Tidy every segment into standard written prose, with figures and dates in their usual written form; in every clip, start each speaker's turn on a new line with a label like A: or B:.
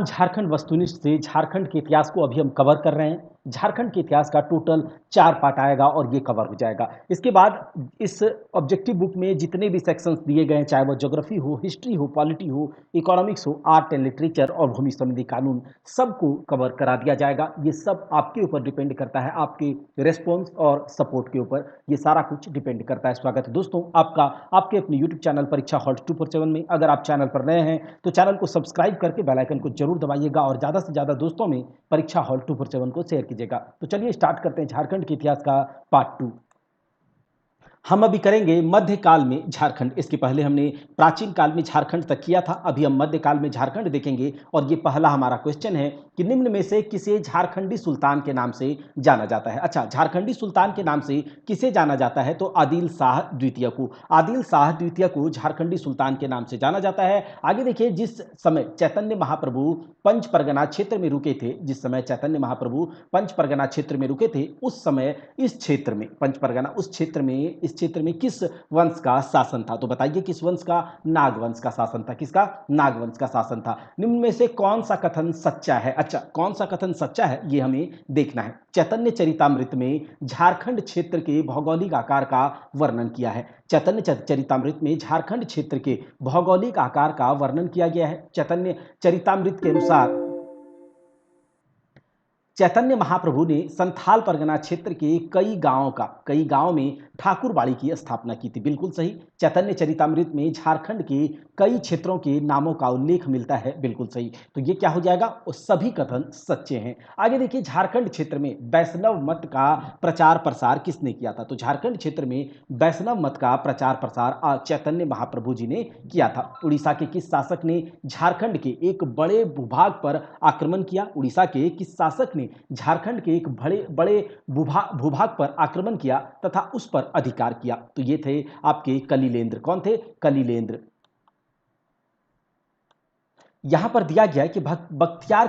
A: झारखंड वस्तुनिष्ठ से झारखंड के इतिहास को अभी हम कवर कर रहे हैं। झारखंड के इतिहास का टोटल 4 पार्ट आएगा और ये कवर हो जाएगा। इसके बाद इस ऑब्जेक्टिव बुक में जितने भी सेक्शंस दिए गए हैं, चाहे वो ज्योग्राफी हो, हिस्ट्री हो, पॉलिटी हो, इकोनॉमिक्स हो, आर्ट एंड लिटरेचर और भूमि संबंधी कानून, सबको कवर करा दिया जाएगा। ये सब आपके ऊपर डिपेंड करता है, आपके रिस्पॉन्स और सपोर्ट के ऊपर ये सारा कुछ डिपेंड करता है। स्वागत है दोस्तों आपका आपके अपने यूट्यूब चैनल परीक्षा हॉल 247 में। अगर आप चैनल पर नए हैं तो चैनल को सब्सक्राइब करके बेल आइकन को जरूर दबाइएगा और ज़्यादा से ज़्यादा दोस्तों में परीक्षा हॉल 247 को शेयर कीजिएगा। तो चलिए स्टार्ट करते हैं झारखंड के इतिहास का पार्ट 2। हम अभी करेंगे मध्यकाल में झारखंड। इसके पहले हमने प्राचीन काल में झारखंड तक किया था, अभी हम मध्यकाल में झारखंड देखेंगे। और ये पहला हमारा क्वेश्चन है कि निम्न में से किसे झारखंडी सुल्तान के नाम से जाना जाता है। अच्छा, झारखंडी सुल्तान के नाम से किसे जाना जाता है? तो आदिल शाह द्वितीय को। आदिल शाह द्वितीय को झारखंडी सुल्तान के नाम से जाना जाता है। आगे देखिए, जिस समय चैतन्य महाप्रभु पंच परगना क्षेत्र में रुके थे, जिस समय चैतन्य महाप्रभु पंच परगना क्षेत्र में रुके थे, उस समय इस क्षेत्र में पंच परगना उस क्षेत्र में किस वंश का शासन था? तो बताइए किस वंश का? नागवंश का शासन था। किसका? नागवंश का शासन था। निम्न में से कौन सा कथन सच्चा है? अच्छा, कौन सा कथन सच्चा है ये हमें देखना है। चैतन्य चरितामृत में झारखंड क्षेत्र के भौगोलिक आकार का वर्णन किया है। चैतन्य चरितामृत में झारखंड क्षेत्र के भौगोलिक आकार का वर्णन किया गया है। चैतन्य चरितामृत के अनुसार चैतन्य महाप्रभु ने संथाल परगना क्षेत्र के कई गांवों में ठाकुरबाड़ी की स्थापना की थी। बिल्कुल सही। चैतन्य चरितामृत में झारखंड के कई क्षेत्रों के नामों का उल्लेख मिलता है। बिल्कुल सही। तो ये क्या हो जाएगा? वो सभी कथन सच्चे हैं। आगे देखिए, झारखंड क्षेत्र में वैष्णव मत का प्रचार प्रसार किसने किया था? तो झारखंड क्षेत्र में वैष्णव मत का प्रचार प्रसार चैतन्य महाप्रभु जी ने किया था। उड़ीसा के किस शासक ने झारखंड के एक बड़े भूभाग पर आक्रमण किया? उड़ीसा के किस शासक ने झारखंड के एक बड़े बड़े भूभाग पर आक्रमण किया तथा उस पर अधिकार किया? तो ये थे आपके कलिलेंद्र। कौन थे? कलिलेंद्र। यहां पर दिया गया है कि बख्तियार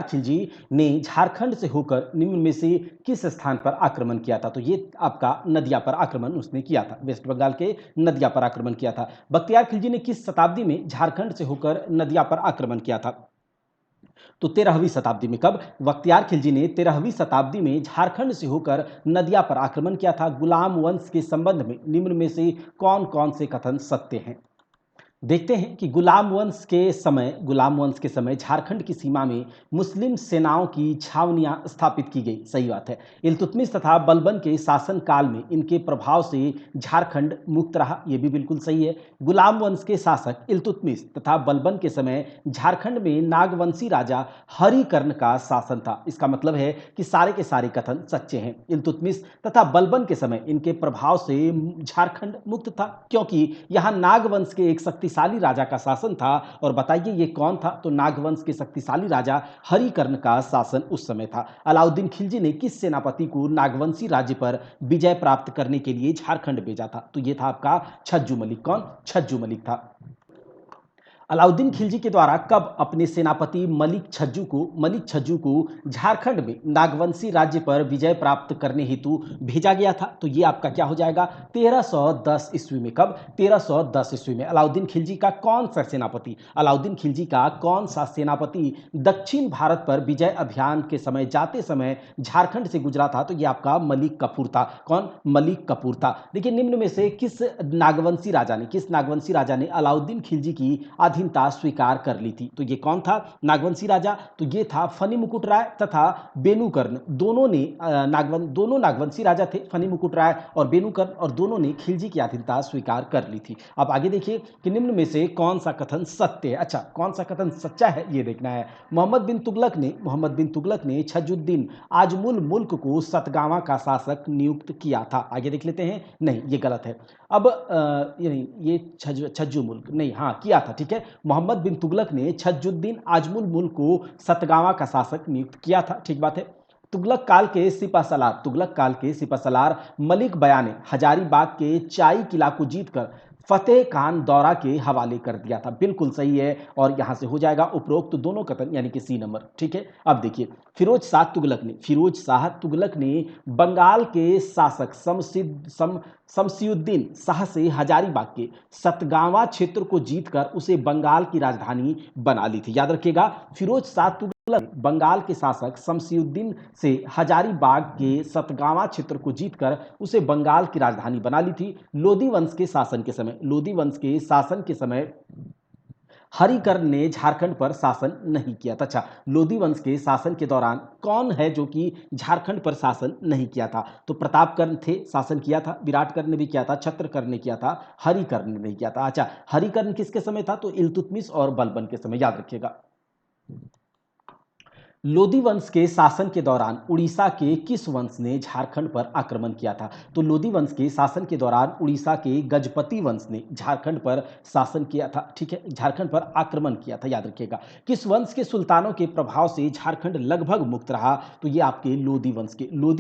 A: खिलजी ने झारखंड से होकर निम्न में से किस स्थान पर आक्रमण किया था? तो ये आपका नदिया पर आक्रमण उसने किया था। वेस्ट बंगाल के नदिया पर आक्रमण किया था। बख्तियार खिलजी ने किस शताब्दी में झारखंड से होकर नदिया पर आक्रमण किया था? तो 13वीं शताब्दी में। कब? बख्तियार खिलजी ने 13वीं शताब्दी में झारखंड से होकर नदिया पर आक्रमण किया था। गुलाम वंश के संबंध में निम्न में से कौन कौन से कथन सत्य हैं? देखते हैं कि गुलाम वंश के समय झारखंड की सीमा में मुस्लिम सेनाओं की छावनियां स्थापित की गई। सही बात है। इल्तुतमिश तथा बलबन के शासन काल में इनके प्रभाव से झारखंड मुक्त रहा। यह भी बिल्कुल सही है। गुलाम वंश के शासक इल्तुतमिश तथा बलबन के समय झारखंड में नागवंशी राजा हरिकर्ण का शासन था। इसका मतलब है कि सारे के सारे कथन सच्चे हैं। इल्तुतमिश तथा बलबन के समय इनके प्रभाव से झारखंड मुक्त था, क्योंकि यहां नागवंश के एक शक्तिशाली राजा का शासन था। और बताइए ये कौन था? तो नागवंश के शक्तिशाली राजा हरिकर्ण का शासन उस समय था। अलाउद्दीन खिलजी ने किस सेनापति को नागवंशी राज्य पर विजय प्राप्त करने के लिए झारखंड भेजा था? तो ये था आपका छज्जू मलिक। कौन? छज्जू मलिक था। अलाउद्दीन खिलजी के द्वारा कब अपने सेनापति मलिक छज्जू को झारखंड में नागवंशी राज्य पर विजय प्राप्त करने हेतु भेजा गया था? तो ये आपका क्या हो जाएगा? 1310 ईस्वी में। कब? 1310 ईस्वी में। अलाउद्दीन खिलजी का कौन सा सेनापति दक्षिण भारत पर विजय अभियान के समय जाते समय झारखंड से गुजरा था? तो ये आपका मलिक कपूर था। कौन? मलिक कपूर था। देखिए, निम्न में से किस नागवंशी राजा ने अलाउद्दीन खिलजी की अधीनता स्वीकार कर ली थी? तो ये कौन था नागवंशी राजा? तो ये था फनी मुकुट राय तथा बेनूकर्ण। दोनों नागवंशी राजा थे, फनी मुकुट राय और बेनूकर्ण, और दोनों ने खिलजी की अधीनता स्वीकार कर ली थी। अब आगे देखिए कि निम्न में से कौन सा कथन सत्य है। अच्छा, कौन सा कथन सच्चा है ये देखना है। मोहम्मद बिन तुगलक ने छज्जुद्दीन आजमुल मुल्क को सतगावा का शासक नियुक्त किया था। आगे देख लेते हैं। नहीं, ये गलत है। अब ये छज्जू मुल्क नहीं, हाँ किया था, ठीक है। मोहम्मद बिन तुगलक ने छज्जुद्दीन आजमुल मुल्क को सतगावा का शासक नियुक्त किया था। ठीक बात है। तुगलक काल के सिपह सलार मलिक बया ने हजारीबाग के चाई किला को जीतकर फतेह खान दौरा के हवाले कर दिया था। बिल्कुल सही है और यहां से हो जाएगा उपरोक्त तो दोनों कथन यानी कि सी नंबर। ठीक है, अब देखिए फिरोज शाह तुगलक ने बंगाल के शासक शमसीउद्दीन शाह से हजारीबाग के सतगावा क्षेत्र को जीतकर उसे बंगाल की राजधानी बना ली थी। याद रखिएगा, फिरोज शाह तुगलक बंगाल के शासक शमसीउद्दीन से हजारीबाग के सतगावा क्षेत्र को जीतकर उसे बंगाल की राजधानी बना ली थी। लोधी वंश के शासन के समय हरिकर्ण ने झारखंड पर शासन नहीं किया था। अच्छा, लोधी वंश के शासन के दौरान कौन है जो कि झारखंड पर शासन नहीं किया था? तो प्रतापकर्ण थे, शासन किया था, विराटकर्ण ने भी किया था, छत्रकर्ण ने किया था, हरिकर्ण ने नहीं किया था। अच्छा, हरिकर्ण किसके समय था? तो इल्तुतमिश और बलबन के समय। याद रखिएगा, लोधी वंश के शासन के दौरान उड़ीसा के किस वंश ने झारखंड पर आक्रमण किया था? तो लोधी वंश के शासन के दौरान उड़ीसा के गजपति वंश ने झारखंड पर शासन किया था। ठीक है, झारखंड पर आक्रमण किया था। याद रखिएगा, किस वंश के सुल्तानों के प्रभाव से झारखंड लगभग मुक्त रहा? तो ये आपके लोधी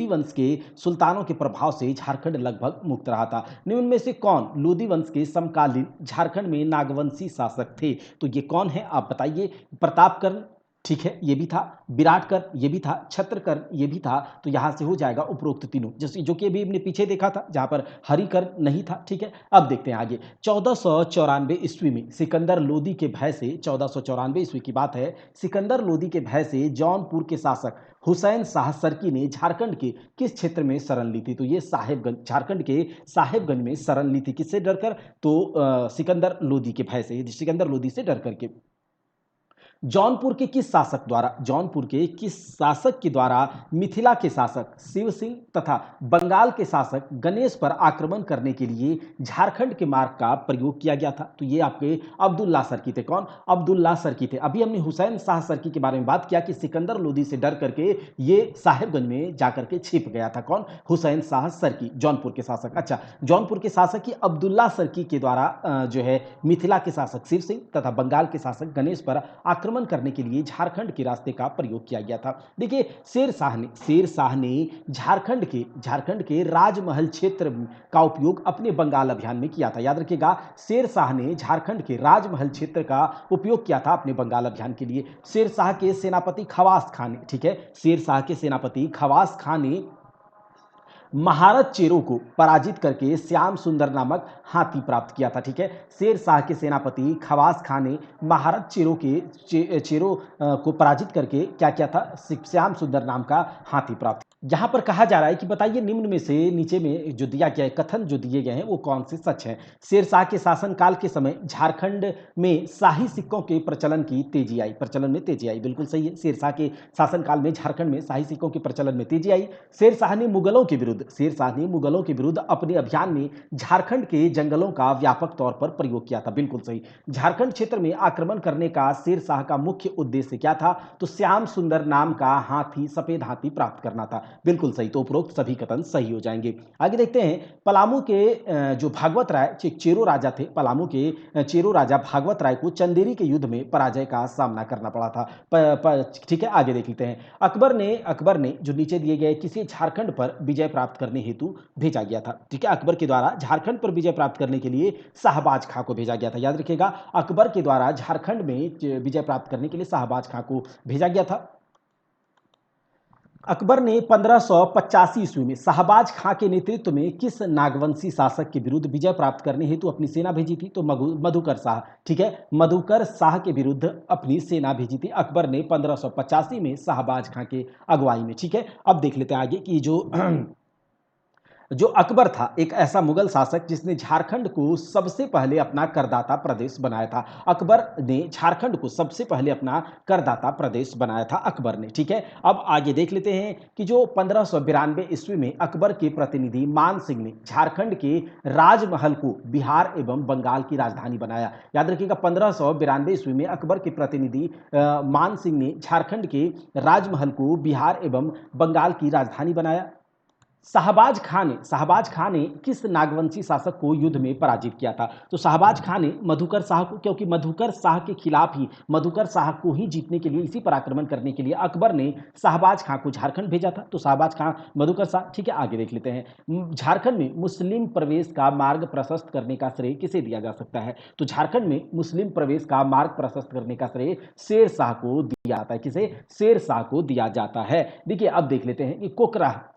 A: वंश के सुल्तानों के प्रभाव से झारखंड लगभग मुक्त रहा था। निम्न में से कौन लोधी वंश के समकालीन झारखंड में नागवंशी शासक थे? तो ये कौन है आप बताइए? प्रतापकर्ण, ठीक है, ये भी था, विराटकर्ण ये भी था, छत्रकर्ण ये भी था। तो यहां से हो जाएगा उपरोक्त तीनों, जैसे जो कि अभी हमने पीछे देखा था जहां पर हरिकर्ण नहीं था। ठीक है, अब देखते हैं आगे। 1494 ईस्वी में सिकंदर लोदी के भय से, 1494 ईस्वी की बात है, सिकंदर लोदी के भय से जौनपुर के शासक हुसैन शाह सरकी ने झारखंड के किस क्षेत्र में शरण ली थी? तो ये साहेबगंज, झारखंड के साहेबगंज में शरण ली थी। किससे डरकर? तो सिकंदर लोदी के भय से, सिकंदर लोदी से डर करके। जौनपुर के किस शासक के द्वारा मिथिला के शासक शिव सिंह तथा बंगाल के शासक गणेश पर आक्रमण करने के लिए झारखंड के मार्ग का प्रयोग किया गया था? तो ये आपके अब्दुल्ला सरकी थे। कौन? अब्दुल्ला सरकी थे। अभी हमने हुसैन शाह सरकी के बारे में बात किया कि सिकंदर लोदी से डर करके ये साहेबगंज में जाकर के छिप गया था। कौन? हुसैन शाह सरकी, जौनपुर के शासक। अच्छा, जौनपुर के शासक की अब्दुल्ला सरकी के द्वारा जो है मिथिला के शासक शिव सिंह तथा बंगाल के शासक गणेश पर आक्रमण करने के लिए झारखंड के रास्ते का प्रयोग किया गया था। देखिए, शेर शाह ने झारखंड के राजमहल क्षेत्र का उपयोग अपने बंगाल अभियान में किया था। याद रखिएगा, शेर शाह ने झारखंड के राजमहल क्षेत्र का उपयोग किया था अपने बंगाल अभियान के लिए। शेर शाह के सेनापति खवास खान ने, ठीक है, शेर शाह के सेनापति खवास खान ने महारत चेरो को पराजित करके श्याम सुंदर नामक हाथी प्राप्त किया था। ठीक है, शेर शाह के सेनापति खवास खान ने महारत चेरो को पराजित करके क्या किया था? श्याम सुंदर नाम का हाथी प्राप्त। यहां पर कहा जा रहा है कि बताइए निम्न में से नीचे में जो दिया गया है कथन जो दिए गए हैं वो कौन से सच हैं? शेर शाह के शासनकाल के समय झारखंड में शाही सिक्कों के प्रचलन में तेजी आई। बिल्कुल सही है, शेर शाह के शासनकाल में झारखंड में शाही सिक्कों के प्रचलन में तेजी आई। शेर शाह ने मुगलों के विरुद्ध अपने अभियान में झारखंड के जंगलों का व्यापक तौर पर प्रयोग किया था। बिल्कुल सही, झारखंड क्षेत्र में आक्रमण करने का शेर शाह का मुख्य उद्देश्य क्या था? तो श्याम सुंदर नाम का हाथी, सफेद हाथी प्राप्त करना था। बिल्कुल सही, तो उपरोक्त सभी कथन सही हो जाएंगे। आगे देखते हैं, पलामू के जो भागवत राय चेरो राजा थे, पलामू के चेरो राजा भागवत राय को चंदेरी के युद्ध में पराजय का सामना करना पड़ा था। ठीक है, आगे देख लेते हैं। अकबर ने जो नीचे दिए गए किसी झारखंड पर विजय प्राप्त करने हेतु भेजा गया था। ठीक है, अकबर के द्वारा झारखंड पर विजय प्राप्त करने के लिए शाहबाज खां को भेजा गया था। याद रखिएगा, अकबर के द्वारा झारखंड में विजय प्राप्त करने के लिए शाहबाज खां को भेजा गया था। अकबर ने 1585 ईस्वी में शाहबाज खां के नेतृत्व में किस नागवंशी शासक के विरुद्ध विजय प्राप्त करने हेतु अपनी सेना भेजी थी? तो मधुकर शाह। ठीक है, मधुकर शाह के विरुद्ध अपनी सेना भेजी थी अकबर ने 1585 में शाहबाज खां के अगुवाई में। ठीक है, अब देख लेते हैं आगे कि जो अकबर था एक ऐसा मुगल शासक जिसने झारखंड को सबसे पहले अपना करदाता प्रदेश बनाया था। अकबर ने झारखंड को सबसे पहले अपना करदाता प्रदेश बनाया था अकबर ने। ठीक है, अब आगे देख लेते हैं कि जो 1592 ईस्वी में अकबर के प्रतिनिधि मान सिंह ने झारखंड के राजमहल को बिहार एवं बंगाल की राजधानी बनाया। याद रखिएगा, 1592 ईस्वी में अकबर के प्रतिनिधि मान सिंह ने झारखंड के राजमहल को बिहार एवं बंगाल की राजधानी बनाया। शाहबाज खान ने किस नागवंशी शासक को युद्ध में पराजित किया था? तो शाहबाज खान ने मधुकर शाह को, क्योंकि मधुकर शाह के खिलाफ ही, मधुकर शाह को ही जीतने के लिए, इसी पर आक्रमण करने के लिए अकबर ने शाहबाज खां को झारखंड भेजा था। तो शाहबाज खां, मधुकर शाह। ठीक है, आगे देख लेते हैं। झारखंड में मुस्लिम प्रवेश का मार्ग प्रशस्त करने का श्रेय किसे दिया जा सकता है? तो झारखंड में मुस्लिम प्रवेश का मार्ग प्रशस्त करने का श्रेय शेर शाह को दिया जाता है। किसे? शेर शाह को दिया जाता है। देखिए, अब देख लेते हैं कि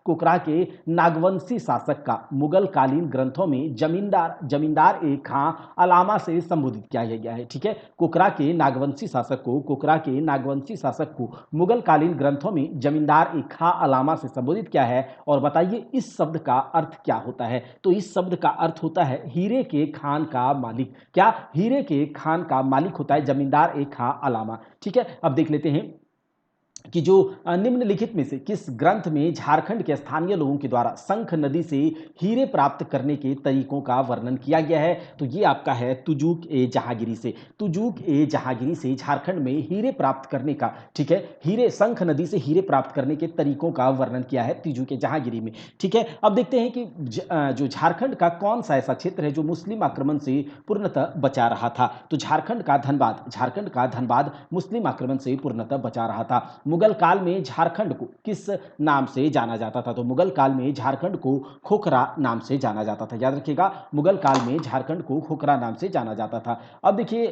A: कोकरा के नागवंशी शासक का मुगल कालीन ग्रंथों में जमींदार ए खां अलामा से संबोधित किया गया है। ठीक है, कोकरा के नागवंशी शासक को मुगल कालीन ग्रंथों में जमींदार ए खां अलामा से संबोधित किया है। और बताइए इस शब्द का अर्थ क्या होता है? तो इस शब्द का अर्थ होता है हीरे के खान का मालिक। क्या? हीरे के खान का मालिक होता है जमींदार ए खां अलामा। ठीक है, अब देख लेते हैं कि जो निम्नलिखित में से किस ग्रंथ में झारखंड के स्थानीय लोगों के द्वारा शंख नदी से हीरे प्राप्त करने के तरीकों का वर्णन किया गया है? तो ये आपका है तुजुक ए जहांगीरी से। तुजुक ए जहांगीरी से झारखंड में हीरे प्राप्त करने का, ठीक है, हीरे, शंख नदी से हीरे प्राप्त करने के तरीकों का वर्णन किया है तुजुक ए जहांगीरी में। ठीक है, अब देखते हैं कि जो झारखंड का कौन सा ऐसा क्षेत्र है जो मुस्लिम आक्रमण से पूर्णतः बचा रहा था? तो झारखंड का धनबाद मुस्लिम आक्रमण से पूर्णतः बचा रहा था। मुगल काल में झारखंड को किस नाम से जाना जाता था? तो मुगल काल में झारखंड को खोखरा नाम से जाना जाता था। याद रखिएगा, मुगल काल में झारखंड को खोखरा नाम से जाना जाता था। अब देखिए,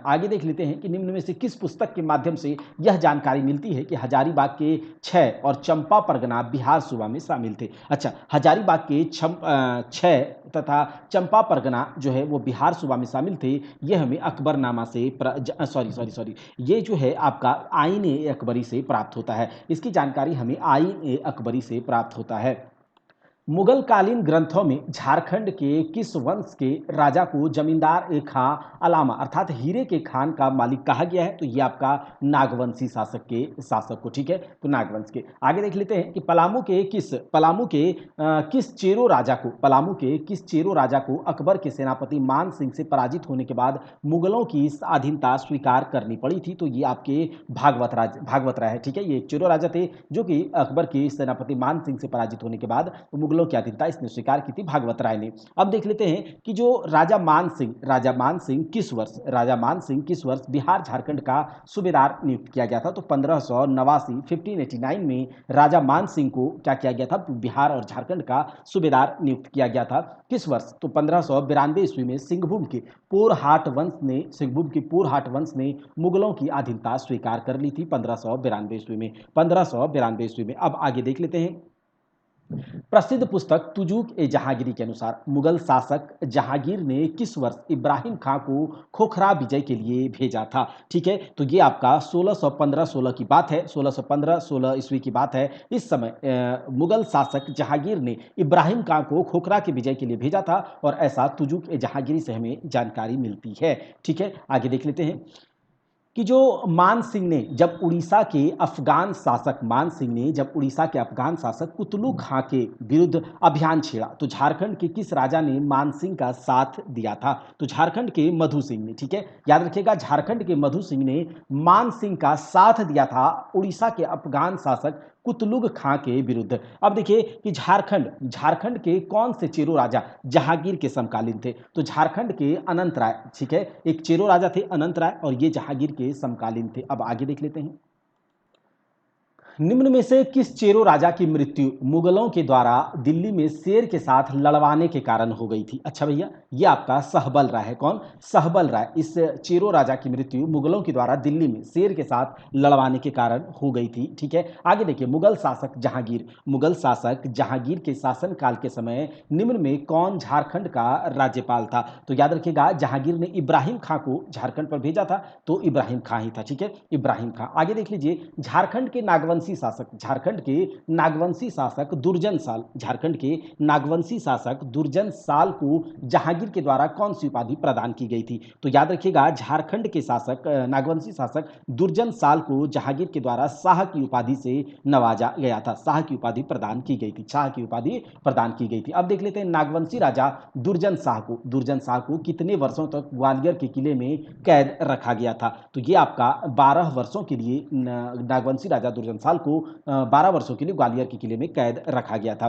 A: आगे देख लेते हैं कि निम्न में से किस पुस्तक के माध्यम से यह जानकारी मिलती है कि हजारीबाग के 6 और चंपा परगना बिहार सूबा में शामिल थे? अच्छा, हजारीबाग के 6 तथा चंपा परगना जो है वो बिहार सूबा में शामिल थे। ये हमें अकबरनामा से सॉरी, ये जो है आपका आईन ए अकबरी से प्राप्त होता है। इसकी जानकारी हमें आईन ए अकबरी से प्राप्त होता है। मुगल कालीन ग्रंथों में झारखंड के किस वंश के राजा को जमींदार ए खां अलामा अर्थात हीरे के खान का मालिक कहा गया है? तो ये आपका नागवंशी शासक को। ठीक है, तो नागवंश के। आगे देख लेते हैं कि पलामू के किस चेरो राजा को अकबर के सेनापति मान सिंह से पराजित होने के बाद मुगलों की स्वाधीनता स्वीकार करनी पड़ी थी? तो ये आपके भागवत राय है। ठीक है, ये एक चेरो राजा थे जो कि अकबर के सेनापति मान सिंह से पराजित होने के बाद मुगलों की अधीनता इसने स्वीकार की थी, भागवत राय ने। अब देख लेते हैं कि जो राजा मान सिंह किस वर्ष बिहार झारखंड का सूबेदार नियुक्त किया गया था? तो 1589 में राजा मान सिंह को क्या किया गया था? बिहार और झारखंड का सूबेदार नियुक्त किया गया था। किस वर्ष? तो 1592 ईस्वी में सिंहभूम के पोरहाट वंश ने मुगलों की अधीनता स्वीकार कर ली थी 1592 ईस्वी में। अब आगे देख लेते हैं। प्रसिद्ध पुस्तक तुजुक ए जहांगीरी के अनुसार मुगल शासक जहांगीर ने किस वर्ष इब्राहिम खां को खोखरा विजय के लिए भेजा था? ठीक है, तो ये आपका 1615-16 की बात है, 1615-16 ईस्वी की बात है। इस समय मुगल शासक जहांगीर ने इब्राहिम खां को खोखरा के विजय के लिए भेजा था और ऐसा तुजुक ए जहांगीरी से हमें जानकारी मिलती है। ठीक है, आगे देख लेते हैं कि जो मान सिंह ने जब उड़ीसा के अफगान शासक कुतलू खां के विरुद्ध अभियान छेड़ा तो झारखंड के किस राजा ने मान सिंह का साथ दिया था? तो झारखंड के मधु सिंह ने। ठीक है, याद रखिएगा, झारखंड के मधु सिंह ने मान सिंह का साथ दिया था उड़ीसा के अफगान शासक कुतलुग खां के विरुद्ध। अब देखिए कि झारखंड के कौन से चेरो राजा जहांगीर के समकालीन थे? तो झारखंड के अनंत राय, ठीक है, एक चेरो राजा थे अनंत राय और ये जहांगीर के समकालीन थे। अब आगे देख लेते हैं। निम्न में से किस चेरो राजा की मृत्यु मुगलों के द्वारा दिल्ली में शेर के साथ लड़वाने के कारण हो गई थी? अच्छा भैया, ये आपका सहबल राय है। कौन? सहबल राय। इस चेरो राजा की मृत्यु मुगलों के द्वारा दिल्ली में शेर के साथ लड़वाने के कारण हो गई थी। ठीक है, आगे देखिए, मुगल शासक जहांगीर के शासनकाल के समय निम्न में कौन झारखंड का राज्यपाल था? तो याद रखिएगा, जहांगीर ने इब्राहिम खां को झारखंड पर भेजा था, तो इब्राहिम खां ही था। ठीक है, इब्राहिम खां। आगे देख लीजिए, झारखंड के नागवंशी शासक दुर्जन साल को जहांगीर के द्वारा कौन सी उपाधि प्रदान की गई थी? तो याद रखिएगा, झारखंड के नागवंशी शासक दुर्जन साल को जहांगीर के द्वारा शाह की उपाधि से नवाजा गया था। शाह की उपाधि प्रदान की गई थी। अब देख लेते हैं, नागवंशी राजा दुर्जन शाह को कितने वर्षों तक ग्वालियर के किले में कैद रखा गया था? तो ये आपका 12 वर्षों के लिए नागवंशी राजा दुर्जन साल को 12 वर्षों के लिए ग्वालियर के किले में कैद रखा गया था।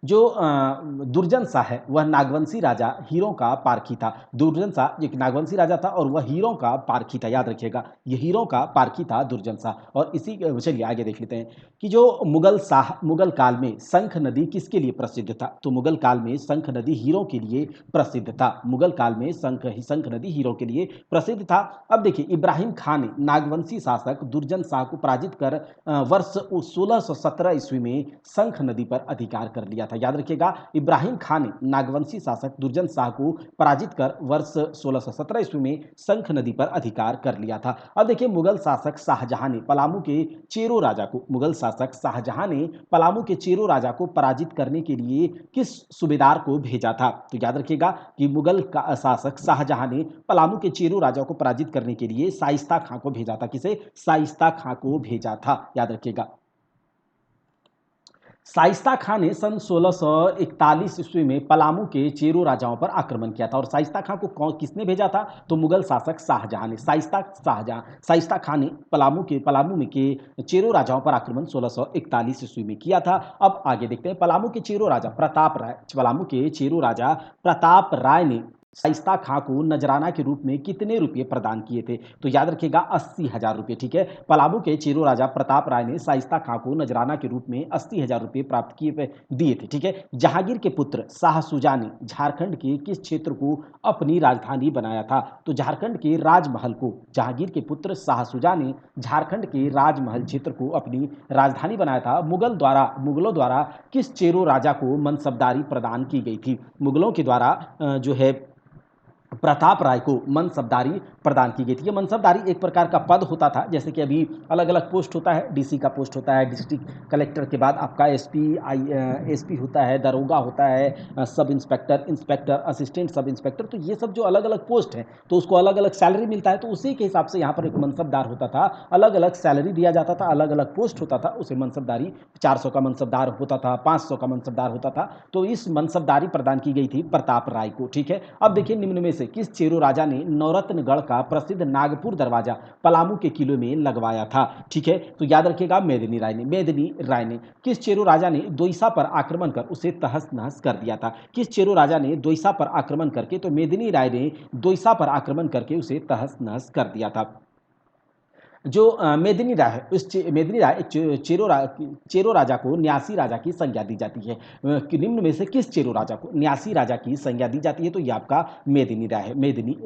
A: जो दुर्जन शाह है वह नागवंशी राजा हीरों का पारखी था। दुर्जन शाह एक नागवंशी राजा था और वह हीरों का पारखी था, याद रखिएगा, ये हीरों का पारखी था दुर्जन शाह। और इसी चलिए आगे देख लेते हैं कि जो मुगल काल में शंख नदी किसके लिए प्रसिद्ध था। तो मुगल काल में शंख नदी हीरों के लिए प्रसिद्ध था। मुगल काल में शंख नदी हीरों के लिए प्रसिद्ध था। अब देखिए, इब्राहिम खान ने नागवंशी शासक दुर्जन शाह को पराजित कर वर्ष 1617 ईस्वी में शंख नदी पर अधिकार कर लिया था। याद रखिएगा, इब्राहिम खान ने नागवंशी शासक दुर्जन शाह को पराजित कर वर्ष 1617 ईस्वी में शंख नदी पर अधिकार कर लिया था। अब देखिए, मुगल शासक शाहजहां ने पलामू के चेरो राजा को पराजित करने के लिए किस सूबेदार को भेजा था। तो याद रखिएगा कि मुगल का शासक शाहजहां ने पलामू के चेरो राजा को पराजित करने के लिए शाइस्ता खां को भेजा था। किसे? शाइस्ता खां को भेजा था, याद रखिएगा। शाइस्ता खां ने सन 1641 ईस्वी में पलामू के चेरो राजाओं पर आक्रमण किया था। और शाइस्ता खां को किसने भेजा था? तो मुगल शासक शाहजहां ने। शाइस्ता खां ने पलामू में के चेरो राजाओं पर आक्रमण 1641 ईस्वी में किया था। अब आगे देखते हैं, पलामू के चेरो राजा प्रताप राय ने शाइस्ता खां को नजराना के रूप में कितने रुपये प्रदान किए थे? तो याद रखिएगा, 80,000 रुपये। ठीक है, पलामू के चेरो राजा प्रताप राय ने शाइस्ता खां को नजराना के रूप में 80,000 रुपये प्राप्त किए दिए थे। ठीक है, जहांगीर के पुत्र शाह सुजा ने झारखंड के किस क्षेत्र को अपनी राजधानी बनाया था? तो झारखंड के राजमहल को जहांगीर के पुत्र शाह सुजा ने झारखंड के राजमहल क्षेत्र को अपनी राजधानी बनाया था। मुगलों द्वारा किस चेरो राजा को मनसबदारी प्रदान की गई थी? मुगलों के द्वारा जो है प्रताप राय को मनसबदारी प्रदान की गई थी। ये मनसबदारी एक प्रकार का पद होता था, जैसे कि अभी अलग अलग पोस्ट होता है, डीसी का पोस्ट होता है, डिस्ट्रिक्ट कलेक्टर के बाद आपका एसपी होता है, दरोगा होता है, sub inspector, inspector, assistant sub inspector. तो ये सब जो अलग अलग पोस्ट हैं तो उसको अलग अलग सैलरी मिलता है। तो उसी के हिसाब से यहाँ पर एक मनसबदार होता था, अलग अलग सैलरी दिया जाता था, अलग अलग पोस्ट होता था, उसे मनसबदारी 400 का मनसबदार होता था, 500 का मनसबदार होता था। तो इस मनसबदारी प्रदान की गई थी प्रताप राय को। ठीक है, अब देखिए, निम्न में से किस चेरो राजा ने नवरत्नगढ़ का प्रसिद्ध नागपुर दरवाजा पलामू के किले में लगवाया था? ठीक है, तो याद रखिएगा, मेदिनी राय ने। किस चेरो राजा ने दोईसा पर आक्रमण कर उसे तहस नहस कर दिया था? किस चेरो राजा ने दोईसा पर आक्रमण करके, तो मेदिनी राय ने दोईसा पर आक्रमण करके उसे तहस नहस कर दिया था। जो मेदिनी राय है, मेदिनी राय चेरो राजा को न्यासी राजा की संज्ञा दी जाती है। निम्न में से किस चेरो राजा को न्यासी राजा की संज्ञा दी जाती है? तो ये आपका मेदिनी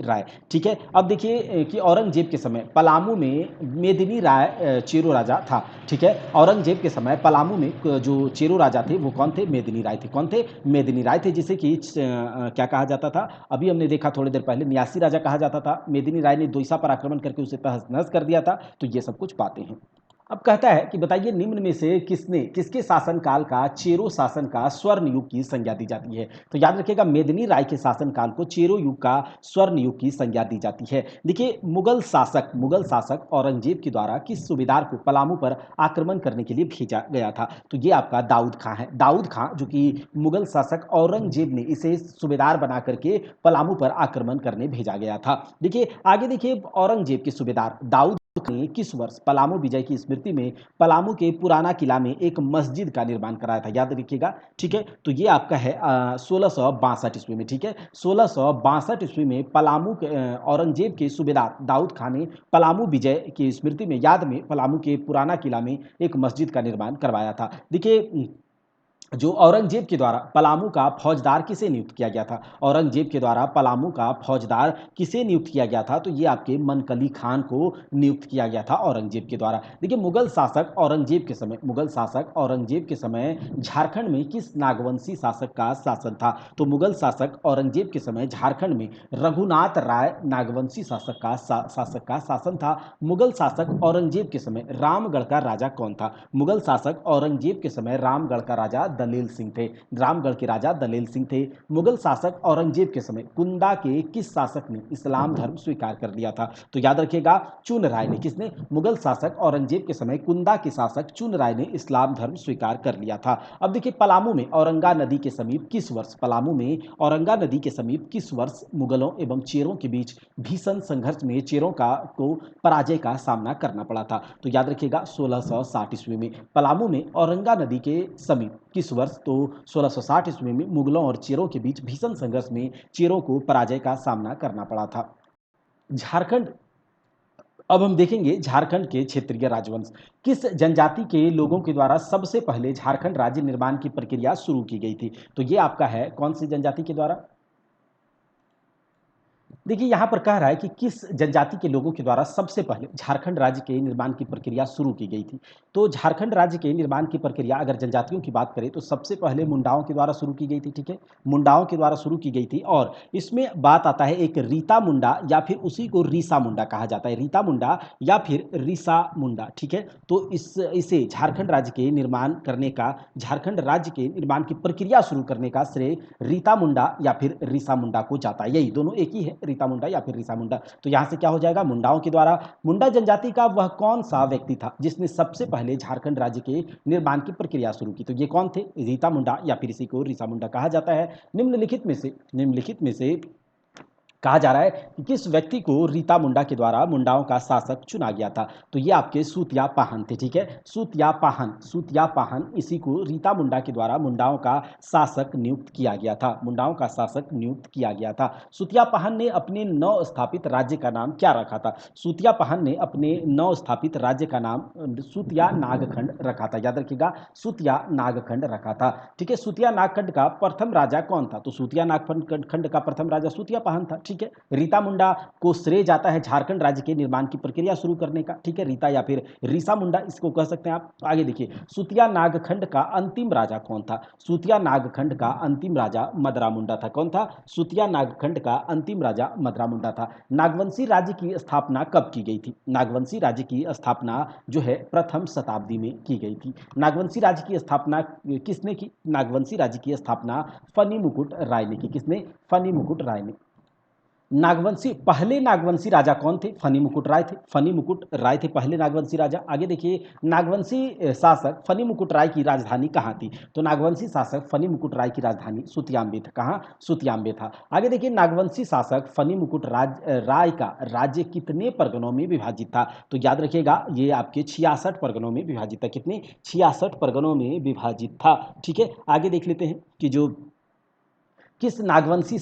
A: राय। ठीक है, अब देखिए कि औरंगजेब के समय पलामू में मेदिनी राय चेरो राजा था। ठीक है, औरंगजेब के समय पलामू में जो चेरो राजा थे वो कौन थे? मेदिनी राय थे। कौन थे? मेदिनी राय थे, जिसे कि क्या कहा जाता था? अभी हमने देखा थोड़ी देर पहले, न्यासी राजा कहा जाता था। मेदिनी राय ने दोईसा पर आक्रमण करके उसे तहस नहस कर दिया था। तो ये सब कुछ बातें हैं। अब कहता है कि बताइए, निम्न में से किसके शासनकाल का चेरो शासन का स्वर्ण युग की संज्ञा दी जाती है? तो याद रखिएगा, मेदिनी राय के शासनकाल को चेरो युग का स्वर्ण युग की संज्ञा दी जाती है। देखिए, मुगल शासक औरंगजेब के द्वारा किस सूबेदार को पलामू पर आक्रमण करने के लिए भेजा गया था? तो ये आपका दाऊद खां है। दाऊद खां, जो कि मुगल शासक औरंगजेब ने इसे सूबेदार बना करके पलामू पर आक्रमण करने भेजा गया था। देखिए आगे, देखिए औरंगजेब के सूबेदार दाऊद ने किस वर्ष पलामू विजय की स्मृति में पलामू के पुराना किला में एक मस्जिद का निर्माण कराया था? याद रखिएगा। ठीक है, तो ये आपका है 1662 ईस्वी में। ठीक है, 1662 ईस्वी में पलामू के औरंगजेब के सूबेदार दाऊद खान ने पलामू विजय की स्मृति में याद में पलामू के पुराना किला में एक मस्जिद का निर्माण करवाया था। देखिए, जो औरंगजेब के द्वारा पलामू का फौजदार किसे नियुक्त किया गया था? औरंगजेब के द्वारा पलामू का फौजदार किसे नियुक्त किया गया था? तो ये आपके मनकली खान को नियुक्त किया गया था औरंगजेब के द्वारा। देखिए, मुगल शासक औरंगजेब के समय झारखंड में किस नागवंशी शासक का शासन था? तो मुगल शासक औरंगजेब के समय झारखंड में रघुनाथ राय नागवंशी शासक का शासन था। मुगल शासक औरंगजेब के समय रामगढ़ का राजा कौन था? मुगल शासक औरंगजेब के समय रामगढ़ का राजा दलेल सिंह थे। रामगढ़ के राजा दलेल सिंह थे। मुगल शासक औरंगजेब के समय कुंदा के किस शासक ने इस्लाम धर्म स्वीकार कर लिया था? तो याद रखिएगा, चुन राय ने। किसने? मुगल शासक औरंगजेब के समय कुंदा के शासक चुन राय ने इस्लाम धर्म स्वीकार कर लिया था। अब देखिए, पलामू में औरंगा नदी के समीप किस वर्ष मुगलों एवं चेरों के बीच भीषण संघर्ष में चेरों को पराजय का सामना करना पड़ा था? तो याद रखिएगा, 1660 ईस्वी में। पलामू में औरंगा नदी के समीप किस इस वर्ष तो 1660 ईस्वी में मुगलों और चेरों के बीच भीषण संघर्ष में चेरों को पराजय का सामना करना पड़ा था। झारखंड, अब हम देखेंगे झारखंड के क्षेत्रीय राजवंश। किस जनजाति के लोगों के द्वारा सबसे पहले झारखंड राज्य निर्माण की प्रक्रिया शुरू की गई थी? तो ये आपका है कौन सी जनजाति के द्वारा? देखिए यहाँ पर कह रहा है कि किस जनजाति के लोगों के द्वारा सबसे पहले झारखंड राज्य के निर्माण की प्रक्रिया शुरू की गई थी। तो झारखंड राज्य के निर्माण की प्रक्रिया अगर जनजातियों की बात करें तो सबसे पहले मुंडाओं के द्वारा शुरू की गई थी। ठीक है, मुंडाओं के द्वारा शुरू की गई थी और इसमें बात आता है एक रीता मुंडा या फिर उसी को रीसा मुंडा कहा जाता है, रीता मुंडा या फिर रीसा मुंडा। ठीक है, तो इसे झारखंड राज्य के निर्माण करने का, झारखंड राज्य के निर्माण की प्रक्रिया शुरू करने का श्रेय रीता मुंडा या फिर रीसा मुंडा को जाता है। यही दोनों एक ही है, रीता मुंडा या फिर रीसा मुंडा। तो यहां से क्या हो जाएगा? मुंडाओं के द्वारा। मुंडा जनजाति का वह कौन सा व्यक्ति था जिसने सबसे पहले झारखंड राज्य के निर्माण की प्रक्रिया शुरू की? तो ये कौन थे? रीता मुंडा या फिर इसी को रीसा मुंडा कहा जाता है। निम्नलिखित में से कहा जा रहा है कि किस व्यक्ति को रीता मुंडा के द्वारा मुंडाओं का शासक चुना गया था? तो ये आपके सूतिया पाहन थे। ठीक है, सूतिया पाहन, इसी को रीता मुंडा के द्वारा मुंडाओं का शासक नियुक्त किया गया था, मुंडाओं का शासक नियुक्त किया गया था। सूतिया पाहन ने अपने नव स्थापित राज्य का नाम क्या रखा था? सूतिया पाहन ने अपने नव स्थापित राज्य का नाम सूतिया नागखंड रखा था। याद रखिएगा, सूतिया नागखंड रखा था। ठीक है, सूतिया नागखंड का प्रथम राजा कौन था? तो सूतिया नागखंड का प्रथम राजा सूतिया पाहन था। ठीक है, रीता मुंडा को श्रेय जाता है झारखंड राज्य के निर्माण की प्रक्रिया शुरू करने का। ठीक है, रीता या फिर रीसा मुंडा इसको कह सकते हैं आप। आगे देखिए, सूतिया नागखंड का अंतिम राजा कौन था? सूतिया नागखंड का अंतिम राजा मदरा मुंडा था। कौन था? सूतिया नागखंड का अंतिम राजा मदरा मुंडा था। नागवंशी राज्य की स्थापना कब की गई थी? नागवंशी राज्य की स्थापना जो है प्रथम शताब्दी में की गई थी। नागवंशी राज्य की स्थापना किसने की? नागवंशी राज्य की स्थापना फनी मुकुट राय ने की। किसने? फनी मुकुट राय ने। पहले नागवंशी राजा कौन थे? फनी मुकुट राय थे। फनी मुकुट राय थे पहले नागवंशी राजा। आगे देखिए, नागवंशी शासक फनी मुकुट राय की राजधानी कहाँ थी? तो नागवंशी शासक फनी मुकुट राय की राजधानी सुतियांबे था। कहाँ? सुतियांबे था। आगे देखिए, नागवंशी शासक फनी मुकुट राय का राज्य कितने परगनों में विभाजित था? तो याद रखिएगा, ये आपके 66 परगनों में विभाजित था। कितने? 66 परगनों में विभाजित था। ठीक है, आगे देख लेते हैं कि जो किस नागवंशी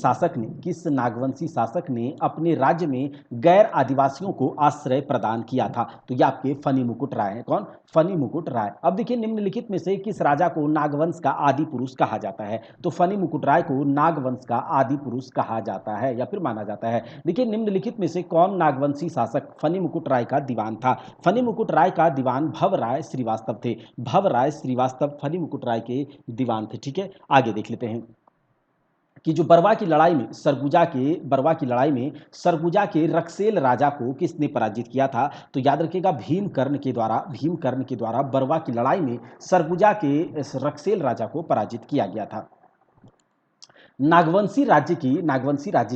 A: शासक ने अपने राज्य में गैर आदिवासियों को आश्रय प्रदान किया था? तो ये आपके फनी मुकुट राय हैं। कौन? फनी मुकुट राय। अब देखिए, निम्नलिखित में से किस राजा को नागवंश का आदि पुरुष कहा जाता है? तो फनी मुकुट राय को नागवंश का आदि पुरुष कहा जाता है या फिर माना जाता है। देखिए, निम्नलिखित में से कौन नागवंशी शासक फनी मुकुट राय का दीवान था? फनी मुकुट राय का दीवान भवराय श्रीवास्तव थे। भवराय श्रीवास्तव फनी मुकुट राय के दीवान थे। ठीक है, आगे देख लेते हैं कि जो सरगुजा के रक्सेल राजा को किसने पराजित किया था? तो याद रखिएगा, भीमकर्ण के द्वारा बरवा की लड़ाई में सरगुजा के रक्सेल राजा को पराजित किया गया था। नागवंशी राज्य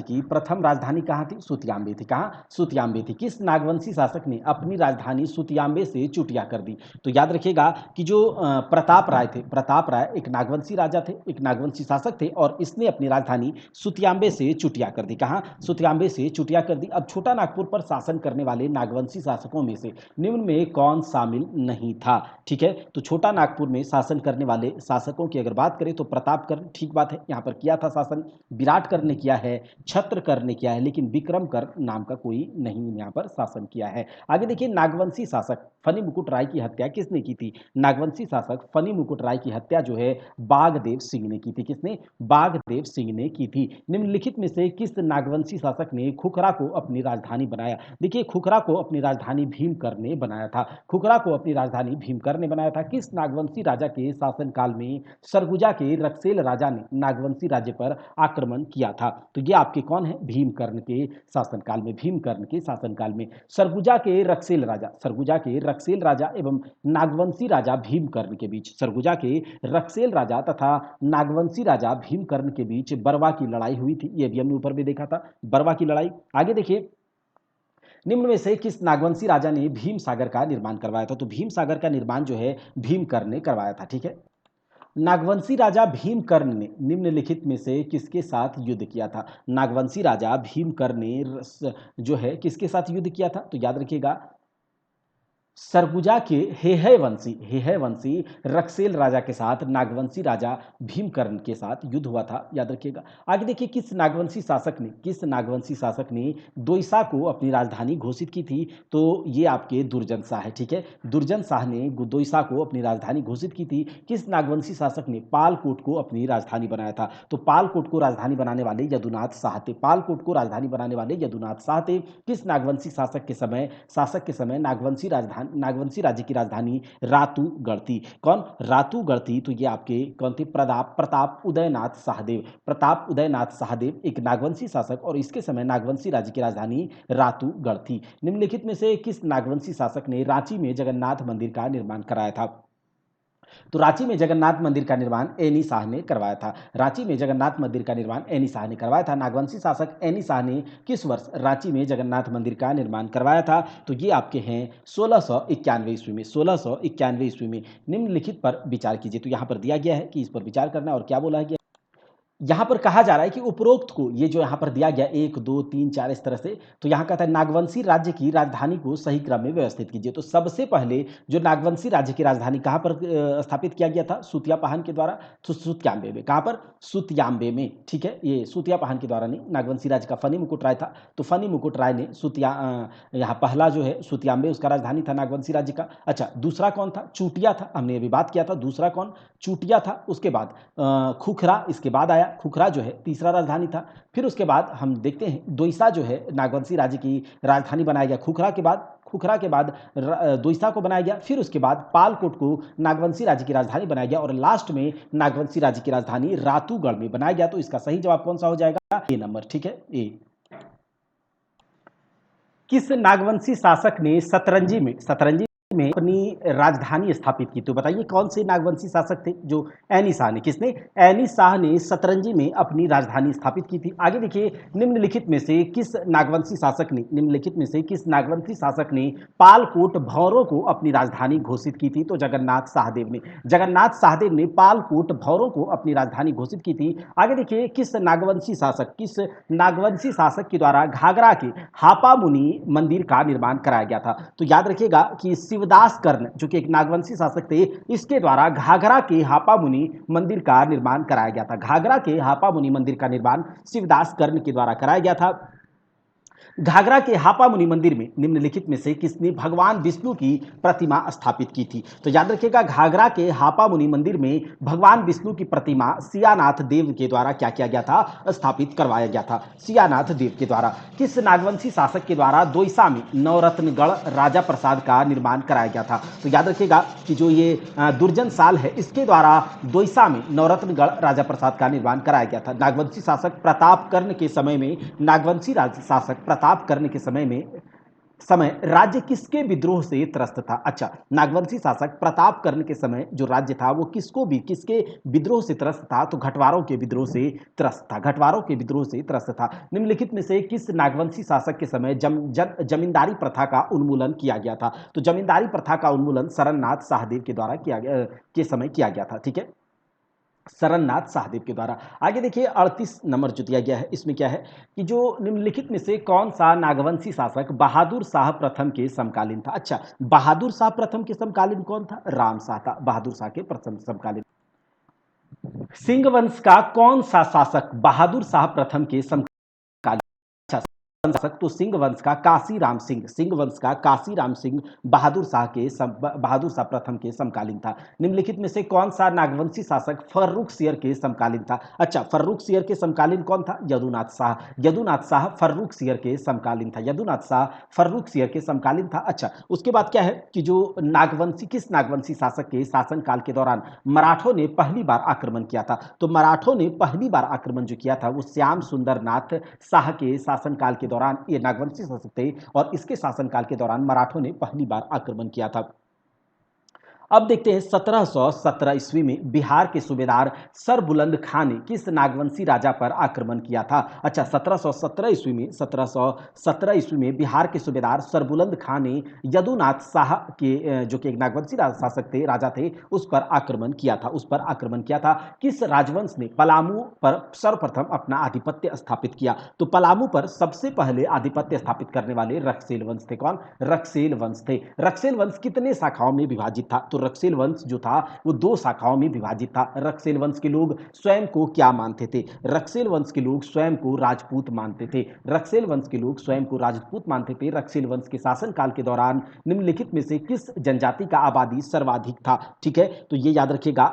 A: की प्रथम राजधानी कहाँ थी? सुतियांबे थी। कहाँ? सुतियांबे थी। किस नागवंशी शासक ने अपनी राजधानी सुतियांबे से चुटिया कर दी? तो याद रखिएगा कि जो प्रताप राय थे, प्रताप राय एक नागवंशी राजा थे, एक नागवंशी शासक थे और इसने अपनी राजधानी सुतियांबे से चुटिया कर दी। कहाँ? सुतियांबे से चुटिया कर दी। अब छोटा नागपुर पर शासन करने वाले नागवंशी शासकों में से निम्न में कौन शामिल नहीं था? ठीक है, तो छोटा नागपुर में शासन करने वाले शासकों की अगर बात करें तो प्रतापकर्ण, ठीक बात है, यहाँ पर किया था शासन। विराटकर ने किया है, छत्रकर ने किया है, लेकिन विक्रमकर नाम का कोई नहीं यहाँ पर शासन किया है। आगे देखिए, नागवंशी शासक फनी मुकुट राय की हत्या किसने की थी? नागवंशी शासक फनी मुकुट राय की हत्या जो है बागदेव सिंह ने की थी। किसने? बागदेव सिंह ने की थी। निम्नलिखित में से किस नागवंशी शासक ने खुखरा को अपनी राजधानी बनाया? देखिए, खुखरा को अपनी राजधानी भीमकर ने बनाया था। खुखरा को अपनी राजधानी भीमकर ने बनाया था। किस नागवंशी राजा के शासनकाल में सरगुजा के रक्सेल राजा ने नागवंशी राज्य पर आक्रमण किया था? तो ये आपके कौन है? भीमकर्ण के शासनकाल में। भीमकर्ण के शासनकाल में सरगुजा के रक्सेल राजा एवं नागवंशी राजा भीमकर्ण के बीच, सरगुजा के रक्सेल राजा तथा नागवंशी राजा भीमकर्ण के बीच बरवा की लड़ाई हुई थी। ये भी हमने ऊपर भी देखा था, बरवा की लड़ाई। आगे देखिए, निम्न में से किस नागवंशी राजा ने भीम सागर का निर्माण करवाया था? तो भीम सागर का निर्माण जो है भीमकर्ण ने करवाया था। ठीक है, नागवंशी राजा भीमकर्ण ने निम्नलिखित में से किसके साथ युद्ध किया था? नागवंशी राजा भीमकर्ण ने जो है किसके साथ युद्ध किया था? तो याद रखिएगा, सरगुजा के हेहय वंशी रक्सेल राजा के साथ नागवंशी राजा भीमकर्ण के साथ युद्ध हुआ था, याद रखिएगा। आगे देखिए, किस नागवंशी शासक ने दोइसा को अपनी राजधानी घोषित की थी? तो ये आपके दुर्जन शाह है, ठीक है। दुर्जन शाह ने दोइसा को अपनी राजधानी घोषित की थी। किस नागवंशी शासक ने पालकोट को अपनी राजधानी बनाया था? तो पालकोट को राजधानी बनाने वाले यदुनाथ शाह थे। पालकोट को राजधानी बनाने वाले यदुनाथ शाह थे। किस नागवंशी शासक के समय नागवंशी राज्य की राजधानी रातूगढ़ थी। कौन? रातूगढ़ थी। तो ये आपके कौन थे? प्रताप उदयनाथ शाहदेव एक नागवंशी शासक, और इसके समय नागवंशी राज्य की राजधानी रातूगढ़ थी। निम्नलिखित में से किस नागवंशी शासक ने रांची में जगन्नाथ मंदिर का निर्माण कराया था? तो रांची में जगन्नाथ मंदिर का निर्माण एनी शाह ने करवाया था। रांची में जगन्नाथ मंदिर का निर्माण एनी शाह ने करवाया था। नागवंशी शासक एनी शाह ने किस वर्ष रांची में जगन्नाथ मंदिर का निर्माण करवाया था? तो ये आपके हैं 1691 ईस्वी में। 1691 ईस्वी में। निम्नलिखित पर विचार कीजिए। तो यहाँ पर दिया गया है कि इस पर विचार करना है, और क्या बोला गया? यहाँ पर कहा जा रहा है कि उपरोक्त को, ये जो यहाँ पर दिया गया 1 2 3 4 इस तरह से, तो यहाँ कहता है नागवंशी राज्य की राजधानी को सही क्रम में व्यवस्थित कीजिए। तो सबसे पहले जो नागवंशी राज्य की राजधानी कहाँ पर स्थापित किया गया था? सुतियापहान के द्वारा। तो सुत्याम्बे में। कहाँ पर? सुतियाम्बे में, ठीक है। ये सुतियापहान के द्वारा नहीं, नागवंशी राज्य का फनी मुकुट राय था। तो फनी मुकुट राय ने यहाँ पहला जो है सुतियाम्बे उसका राजधानी था नागवंशी राज्य का। अच्छा, दूसरा कौन था? चूटिया था, हमने अभी बात किया था। दूसरा कौन? चूटिया था। उसके बाद खुखरा इसके बाद आया। खुखरा जो है तीसरा राजधानी था। फिर उसके बाद हम देखते हैं दोइसा जो है नागवंशी राज्य की राजधानी बनाया गया खुखरा के बाद दोइसा को बनाया गया। फिर उसके बाद पालकोट को नागवंशी राज्य की राजधानी बनाया गया, और लास्ट में नागवंशी राज्य की राजधानी रातूगढ़ में बनाया गया। तो इसका सही जवाब कौन सा हो जाएगा? ए नंबर, ठीक है, ए। किस नागवंशी शासक ने सतरंजी में अपनी राजधानी स्थापित की? तो बताइए कौन से नागवंशी शासक थे? जो एनी शाह ने। किसने? एनी शाह ने सतरंजी में अपनी राजधानी स्थापित की थी। आगे देखिए, निम्नलिखित में से किस नागवंशी शासक ने पालकोट भौरों को अपनी राजधानी घोषित की थी? तो जगन्नाथ शाहदेव ने पालकोट भौरों को अपनी राजधानी घोषित की थी। आगे देखिए, किस नागवंशी शासक के द्वारा घाघरा के हापा मुनि मंदिर का निर्माण कराया गया था? तो याद रखिएगा कि शिवदास कर्ण जो कि एक नागवंशी शासक थे, इसके द्वारा घाघरा के हापा मुनि मंदिर का निर्माण कराया गया था। घाघरा के हापा मुनि मंदिर का निर्माण शिवदास कर्ण के द्वारा कराया गया था। घाघरा के हापा मुनि मंदिर में निम्नलिखित में से किसने भगवान विष्णु की प्रतिमा स्थापित की थी? तो याद रखिएगा, घाघरा के हापा मुनि मंदिर में भगवान विष्णु की प्रतिमा सियानाथ देव के द्वारा क्या किया गया था? स्थापित करवाया गया था, सियानाथ देव के द्वारा। किस नागवंशी शासक के द्वारा दोइसा में नवरत्नगढ़ राजा प्रसाद का निर्माण कराया गया था? तो याद रखिएगा कि जो ये दुर्जन साल है, इसके द्वारा दोइसा में नवरत्नगढ़ राजा प्रसाद का निर्माण कराया गया था। नागवंशी शासक प्रताप कर्ण के समय में राज्य किसके विद्रोह से त्रस्त था? अच्छा, नागवंशी शासक प्रताप कर्ण के समय जो राज्य था वो किसके विद्रोह से त्रस्त था? तो घटवारों के विद्रोह से त्रस्त था। निम्नलिखित में से किस नागवंशी शासक के समय जमींदारी प्रथा का उन्मूलन किया गया था? तो जमींदारी प्रथा का उन्मूलन सरननाथ शाहदेव के द्वारा के समय किया गया था, ठीक है, सरननाथ शाहदेव के द्वारा। आगे देखिए, 38 नंबर जो दिया गया है, इसमें क्या है कि जो निम्नलिखित में से कौन सा नागवंशी शासक बहादुर शाह प्रथम के समकालीन था? अच्छा, बहादुर शाह प्रथम के समकालीन कौन था? राम शाह था, बहादुर शाह के प्रथम समकालीन। सिंह वंश का कौन सा शासक बहादुर शाह प्रथम के समकालीन? शासक तो सिंह वंश का काशी राम सिंह बहादुर शाह प्रथम के समकालीन था। निम्नलिखित में से कौन सा नागवंशी शासक फर्रुख सियर के समकालीन था? अच्छा, फर्रुख सियर के समकालीन कौन था? यदुनाथ शाह फर्रुख सियर के समकालीन था। अच्छा, उसके बाद क्या है कि जो किस नागवंशी शासक के शासनकाल के दौरान मराठों ने पहली बार आक्रमण किया था? तो मराठों ने पहली बार आक्रमण जो किया था वो श्याम सुंदर नाथ शाह के शासनकाल के दौरान, ये नागवंशी शासक थे, और इसके शासनकाल के दौरान मराठों ने पहली बार आक्रमण किया था। अब देखते हैं 1717 ईस्वी में बिहार के सूबेदार सरबुलंद खां ने किस नागवंशी राजा पर आक्रमण किया था। अच्छा, 1717 ईस्वी में बिहार के सूबेदार सरबुलंद खां ने यदुनाथ शाह के जो कि एक नागवंशी शासक थे, राजा थे, उस पर आक्रमण किया था। किस राजवंश ने पलामू पर सर्वप्रथम अपना आधिपत्य स्थापित किया? तो पलामू पर सबसे पहले आधिपत्य स्थापित करने वाले रक्सेल वंश थे। कौन? रक्सेल वंश थे। रक्सेल वंश कितने शाखाओं में विभाजित था? तो रक्सेल वंश जो था वो 2 शाखाओं में विभाजित था। रक्सेल वंश के लोग स्वयं को क्या मानते थे? रक्सेल वंश के लोग स्वयं को राजपूत मानते थे। रक्सेल वंश के लोग स्वयं को राजपूत मानते थे। रक्सेल वंश के शासनकाल के दौरान निम्नलिखित में से किस जनजाति का आबादी सर्वाधिक था? ठीक है, तो ये याद रखिएगा,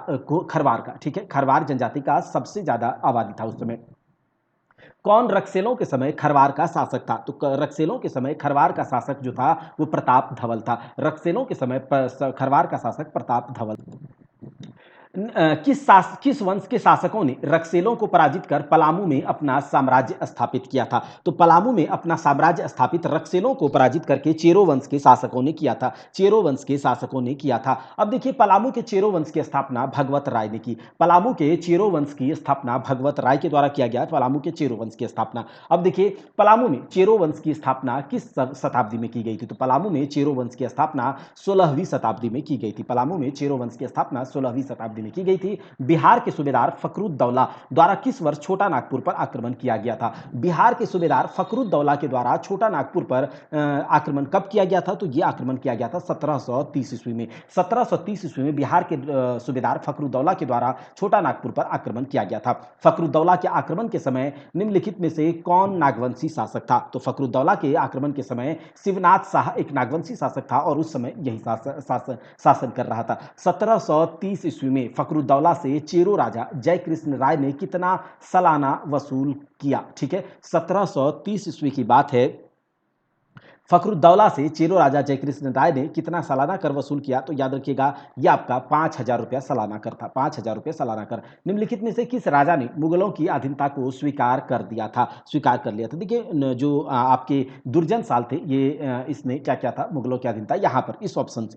A: खरवार का। ठीक है, खरवार जनजाति का सबसे ज्यादा आबादी था उस समय। कौन रक्सेलों के समय खरवार का शासक था? तो रक्सेलों के समय खरवार का शासक जो था वो प्रताप धवल था। रक्सेलों के समय खरवार का शासक प्रताप धवल। किस वंश के शासकों ने रक्सेलों को पराजित कर पलामू में अपना साम्राज्य स्थापित किया था? तो पलामू में अपना साम्राज्य स्थापित रक्सेलों को पराजित करके चेरो वंश के शासकों ने किया था। चेरो वंश के शासकों ने किया था। अब देखिए, पलामू के चेरो वंश की स्थापना भगवत राय ने की। पलामू के चेरो वंश की स्थापना भगवत राय के द्वारा किया गया। पलामू के चेरो वंश की स्थापना। अब देखिए, पलामू में चेरो वंश की स्थापना किस शताब्दी में की गई थी? तो पलामू में चेरो वंश की स्थापना 16वीं शताब्दी में की गई थी। पलामू में चेरो वंश की स्थापना 16वीं शताब्दी में की गई थी। बिहार के सूबेदार फखरुद्दौला द्वारा किस वर्ष छोटा नागपुर पर आक्रमण किया गया था? बिहार के सूबेदार फखरुद्दौला के द्वारा छोटा नागपुर पर आक्रमण कब किया गया था? तो यह आक्रमण किया गया था 1730 ईस्वी में। 1730 ईस्वी में बिहार के सूबेदार फखरुद्दौला के द्वारा छोटा नागपुर पर आक्रमण किया गया था। फखरुद्दौला के आक्रमण के समय निम्नलिखित में से कौन नागवंशी शासक था? तो फखरुद्दौला के आक्रमण के समय शिवनाथ शाह एक नागवंशी शासक था और उस समय यही शासन कर रहा था। 1730 ईस्वी में फखरुद्दौला से चेरो राजा जयकृष्ण राय ने कितना सालाना वसूल किया? ठीक है, 1730 ईस्वी की बात है। फखरुद्दौला से चेरो राजा जयकृष्ण राय ने कितना सालाना कर वसूल किया? तो याद रखिएगा, यह आपका 5000 रुपया सालाना कर था। 5000 रुपये सालाना कर। निम्नलिखित में से किस राजा ने मुगलों की अधीनता को स्वीकार कर दिया था? स्वीकार कर लिया था। देखिए, जो आपके दुर्जन साल थे, ये इसने क्या किया था? मुगलों की अधीनता यहाँ पर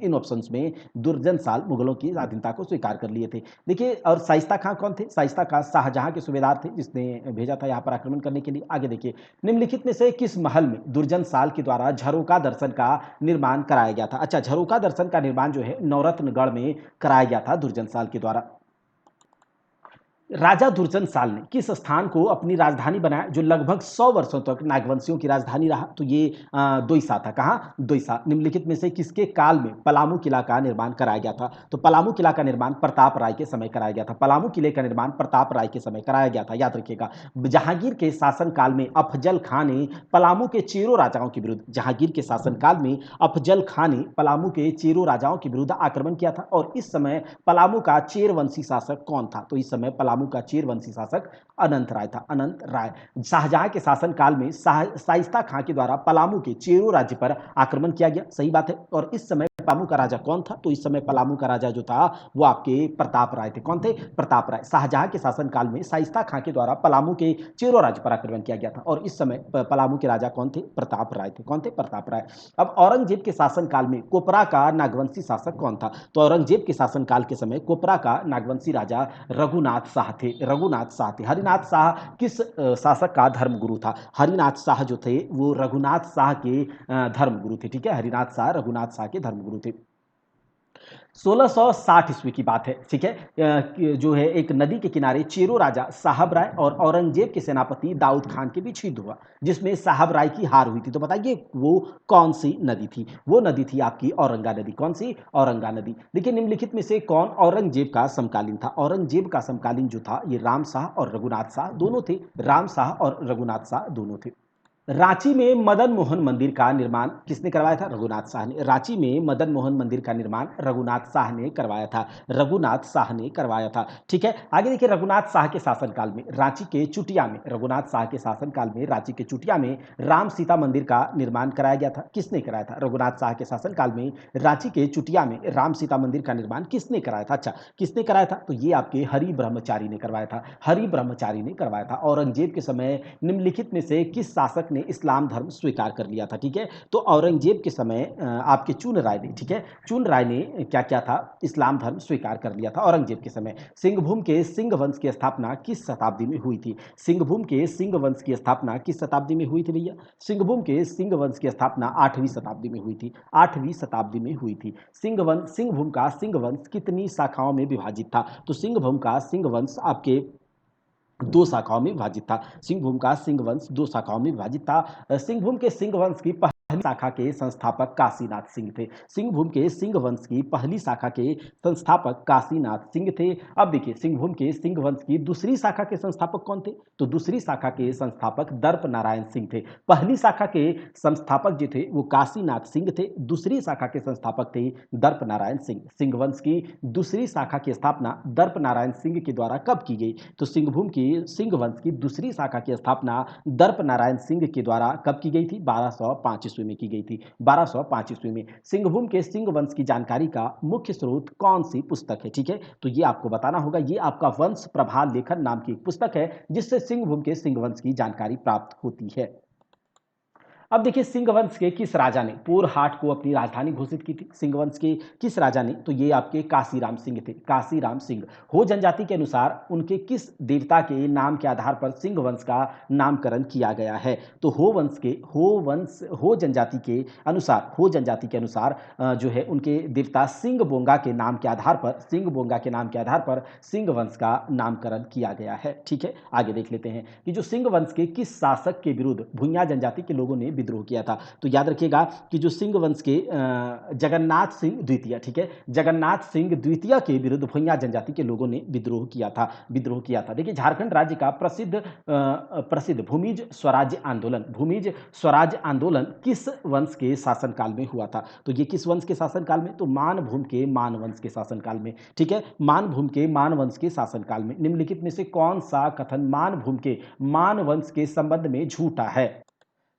A: इन ऑप्शंस में दुर्जन साल मुगलों की अधीनता को स्वीकार कर लिए थे। देखिए, और शाइस्ता खां कौन थे? शाइस्ता खां शाहजहां के सूबेदार थे, जिसने भेजा था यहाँ पर आक्रमण करने के लिए। आगे देखिए, निम्नलिखित में से किस महल में दुर्जन साल के द्वारा झरोका दर्शन का निर्माण कराया गया था? अच्छा, झरोका दर्शन का निर्माण जो है नवरत्नगढ़ में कराया गया था दुर्जन साल के द्वारा। राजा दुर्जन साल ने किस स्थान को अपनी राजधानी बनाया जो लगभग 100 वर्षों तक नागवंशियों की राजधानी रहा? तो ये दोइसा था। कहाँ? दोइसा। निम्नलिखित में से किसके काल में पलामू किला का निर्माण कराया गया था? तो पलामू किला का निर्माण प्रताप राय के समय कराया गया था। पलामू किले का निर्माण प्रताप राय के समय कराया गया था, याद रखिएगा। जहांगीर के शासनकाल में अफजल खां ने पलामू के चेरो राजाओं के विरुद्ध जहांगीर के शासनकाल में अफजल खां ने पलामू के चेरो राजाओं के विरुद्ध आक्रमण किया था। और इस समय पलामू का चेरवंशी शासक कौन था? तो इस समय पलामू का चेरवंशी शासक अनंत राय था। अनंत राय। शाहजहां के शासनकाल में शाइस्ता खां के द्वारा पलामू के चेरो राज्य पर आक्रमण किया गया, सही बात है। और इस समय पलामू का राजा कौन था? तो इस समय पलामू का राजा जो था वो आपके प्रताप राय थे। कौन थे? प्रताप राय। शाहजहां के शासनकाल में शाइस्ता खां के द्वारा पलामू के चेरो राज्य पर आक्रमण किया गया था और इस समय पलामू के राजा कौन थे? प्रताप राय थे। कौन थे? प्रताप राय। अब औरंगजेब के शासनकाल में कोपरा का नागवंशी शासक कौन था? तो औरंगजेब के शासनकाल के समय कोपरा का नागवंशी राजा रघुनाथ शाह थे। रघुनाथ शाह थे। हरिनाथ शाह किस शासक का धर्मगुरु था? हरिनाथ शाह जो थे वो रघुनाथ शाह के धर्मगुरु थे। ठीक है, हरिनाथ शाह रघुनाथ शाह के धर्मगुरु थे। 1660 ईस्वी की बात है। ठीक है, जो है एक नदी के किनारे चेरो राजा साहब राय और औरंगजेब के सेनापति दाऊद खान के बीच युद्ध हुआ, जिसमें साहब राय की हार हुई थी। तो बताइए वो कौन सी नदी थी? वो नदी थी आपकी औरंगा नदी। कौन सी? औरंगा नदी। देखिए, निम्नलिखित में से कौन औरंगजेब का समकालीन था? औरंगजेब का समकालीन जो था ये राम शाह और रघुनाथ शाह दोनों थे। राम शाह और रघुनाथ शाह दोनों थे। रांची में मदन मोहन मंदिर का निर्माण किसने करवाया था? रघुनाथ शाह ने। रांची में मदन मोहन मंदिर का निर्माण रघुनाथ शाह ने करवाया था। रघुनाथ शाह ने करवाया था। ठीक है, आगे देखिए, रघुनाथ शाह के शासनकाल में रांची के चुटिया में रघुनाथ शाह के शासनकाल में रांची के चुटिया में राम सीता मंदिर का निर्माण कराया गया था। किसने कराया था? रघुनाथ शाह के शासनकाल में रांची के चुटिया में राम सीता मंदिर का निर्माण किसने कराया था? अच्छा, किसने कराया था? तो ये आपके हरि ब्रह्मचारी ने करवाया था। हरि ब्रह्मचारी ने करवाया था। औरंगजेब के समय निम्नलिखित में से किस शासक ने इस्लाम धर्म स्वीकार कर लिया था, ठीक है। तो औरंगजेब के समय आपके चुन राय ने, ठीक है, चुन राय ने क्या किया था, इस्लाम धर्म स्वीकार कर लिया था औरंगजेब के समय। सिंहभूम के सिंह वंश की स्थापना किस शताब्दी में हुई थी? सिंहभूम के सिंह वंश की स्थापना किस शताब्दी में हुई थी भैया? सिंहभूम के सिंह वंश की स्थापना 8वीं शताब्दी में हुई थी, 8वीं शताब्दी में हुई थी। सिंहभूम का सिंह वंश कितनी शाखाओं में विभाजित था? तो सिंहभूम का सिंह वंश आपके दो शाखाओं में विभाजित था। सिंहभूम का सिंह वंश दो शाखाओं में विभाजित था। सिंहभूम के सिंह वंश की पहली शाखा के संस्थापक काशीनाथ सिंह थे। सिंहभूम के सिंह वंश की पहली शाखा के संस्थापक काशीनाथ सिंह थे। अब देखिए, सिंहभूम के सिंह वंश की दूसरी शाखा के संस्थापक कौन थे? तो दूसरी शाखा के संस्थापक दर्प नारायण सिंह थे। पहली शाखा के संस्थापक जो थे वो काशीनाथ सिंह थे, दूसरी शाखा के संस्थापक थे दर्प नारायण सिंह। सिंह वंश की दूसरी शाखा की स्थापना दर्प नारायण सिंह के द्वारा कब की गई? तो सिंहभूम की सिंह वंश की दूसरी शाखा की स्थापना दर्प नारायण सिंह के द्वारा कब की गई थी? 1205 ईस्वी में की गई थी, 1205 ईस्वी में। सिंहभूम के सिंह वंश की जानकारी का मुख्य स्रोत कौन सी पुस्तक है? ठीक है, तो ये आपको बताना होगा। ये आपका वंश प्रभा लेखन नाम की एक पुस्तक है जिससे सिंहभूम के सिंह वंश की जानकारी प्राप्त होती है। अब देखिए, सिंह वंश के किस राजा ने पोरहाट को अपनी राजधानी घोषित की थी? सिंह वंश के किस राजा ने? तो ये आपके काशीराम सिंह थे, काशीराम सिंह। हो जनजाति के अनुसार उनके किस देवता के नाम के आधार पर सिंह वंश का नामकरण किया गया है? तो हो जनजाति के अनुसार, जो है उनके देवता सिंह बोंगा के नाम के आधार पर, सिंह बोंगा के नाम के आधार पर सिंह वंश का नामकरण किया गया है। ठीक है, आगे देख लेते हैं कि जो सिंह वंश के किस शासक के विरुद्ध भुइयां जनजाति के लोगों ने विद्रोह किया था? तो याद रखिएगा कि जो सिंह वंश के जगन्नाथ सिंह द्वितीय, ठीक है, जगन्नाथ सिंह द्वितीय के विरुद्ध भुइयां जनजाति के लोगों ने विद्रोह किया था। देखिए, झारखंड राज्य का प्रसिद्ध भूमिज स्वराज्य आंदोलन किस वंश के शासनकाल में हुआ था? तो ये किस वंश के शासनकाल में? तो मानभूम के मान वंश के शासनकाल में। ठीक है, मानभूम के मान वंश के शासनकाल में। निम्नलिखित में से कौन सा कथन मानभूम के मान वंश के संबंध में झूठा है?